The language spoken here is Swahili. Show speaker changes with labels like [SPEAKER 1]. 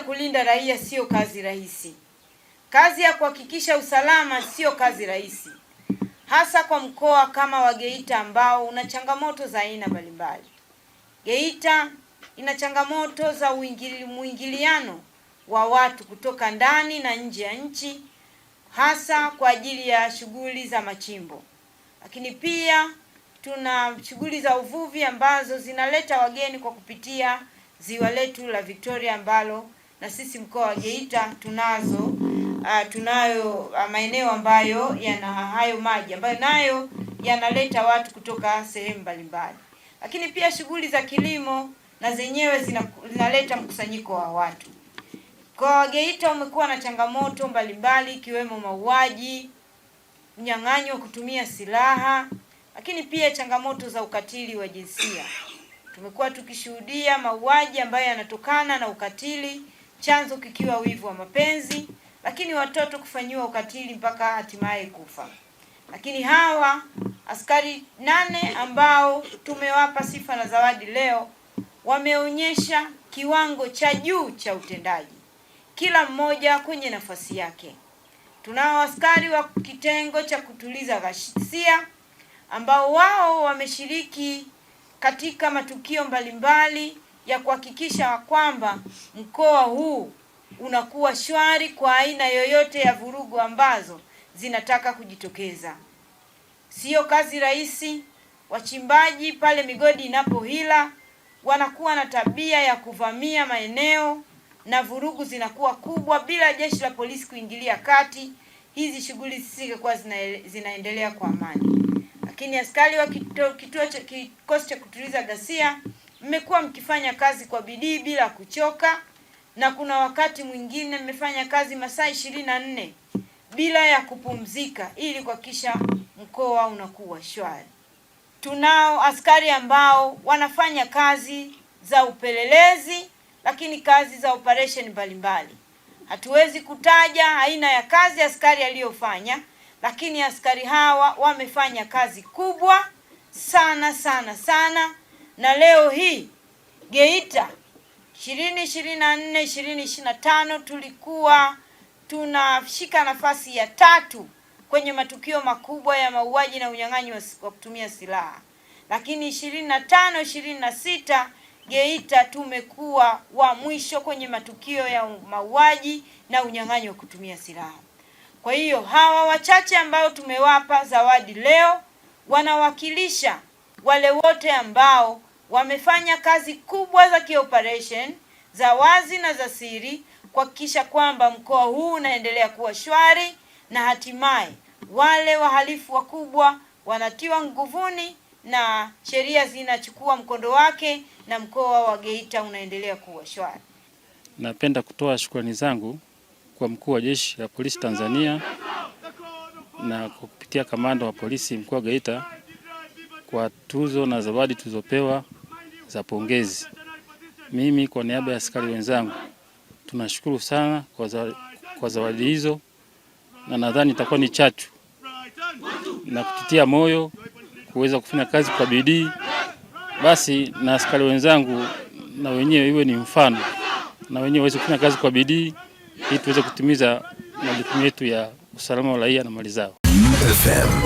[SPEAKER 1] kulinda raia sio kazi rahisi. Kazi ya kuhakikisha usalama sio kazi rahisi, hasa kwa mkoa kama wa Geita ambao una changamoto za aina mbalimbali. Geita ina changamoto za muingiliano wa watu kutoka ndani na nje ya nchi, hasa kwa ajili ya shughuli za machimbo. Lakini pia tuna shughuli za uvuvi ambazo zinaleta wageni kwa kupitia ziwa letu la Victoria ambalo na sisi mkoa wa Geita tunayo maeneo ambayo yana hayo maji ambayo nayo yanaleta watu kutoka sehemu mbalimbali. Lakini pia shughuli za kilimo na zenyewe zinaleta mkusanyiko wa watu. Kwa Geita umekuwa na changamoto mbalimbali ikiwemo mauaji, unyang'anyi wa kutumia silaha, lakini pia changamoto za ukatili wa jinsia. Tumekuwa tukishuhudia mauaji ambayo yanatokana na ukatili, chanzo kikiwa wivu wa mapenzi, lakini watoto kufanyiwa ukatili mpaka hatimaye kufa. Lakini hawa askari 8 ambao tumewapa sifa na zawadi leo wameonyesha kiwango cha juu cha utendaji, kila mmoja kwenye nafasi yake. Tunao askari wa kitengo cha kutuliza ghasia ambao wao wameshiriki katika matukio mbalimbali ya kuhakikisha kwamba mkoa huu unakuwa shwari kwa aina yoyote ya vurugu ambazo zinataka kujitokeza. Sio kazi rahisi. Wachimbaji pale migodi inapohila wanakuwa na tabia ya kuvamia maeneo na vurugu zinakuwa kubwa bila jeshi la polisi kuingilia kati. Hizi shughuli zisingekuwa zinaendelea kwa amani. Lakini askari wa kikosi cha kutuliza ghasia mmekuwa mkifanya kazi kwa bidii bila kuchoka, na kuna wakati mwingine mmefanya kazi masaa 24 bila ya kupumzika ili kuhakikisha mkoa unakuwa shwari. Tunao askari ambao wanafanya kazi za upelelezi, lakini kazi za operation mbalimbali. Hatuwezi kutaja aina ya kazi askari aliyofanya, lakini askari hawa wamefanya kazi kubwa sana, na leo hii Geita 2024 2025 tulikuwa tunashika nafasi ya 3 kwenye matukio makubwa ya mauaji na unyang'anyi wa kutumia silaha. Lakini 25 26 Geita tumekuwa wa mwisho kwenye matukio ya mauaji na unyang'anyi wa kutumia silaha. Kwa hiyo hawa wachache ambao tumewapa zawadi leo wanawakilisha wale wote ambao wamefanya kazi kubwa za kioperation za wazi na za siri kuhakikisha kwamba mkoa huu unaendelea kuwa shwari, na hatimaye wale wahalifu wakubwa wanatiwa nguvuni na sheria zinachukua mkondo wake na mkoa wa Geita unaendelea kuwa shwari.
[SPEAKER 2] Napenda kutoa shukrani zangu kwa mkuu wa jeshi la polisi Tanzania na kupitia kamanda wa polisi mkoa wa Geita kwa tuzo na zawadi tulizopewa za pongezi. Mimi kwa niaba ya askari wenzangu tunashukuru sana kwa zawadi hizo, na nadhani itakuwa ni chachu na kututia moyo kuweza kufanya kazi kwa bidii. Basi na askari wenzangu na wenyewe iwe ni mfano, na wenyewe waweze kufanya kazi kwa bidii ili tuweze kutimiza majukumu yetu ya usalama wa raia na mali zao. FM,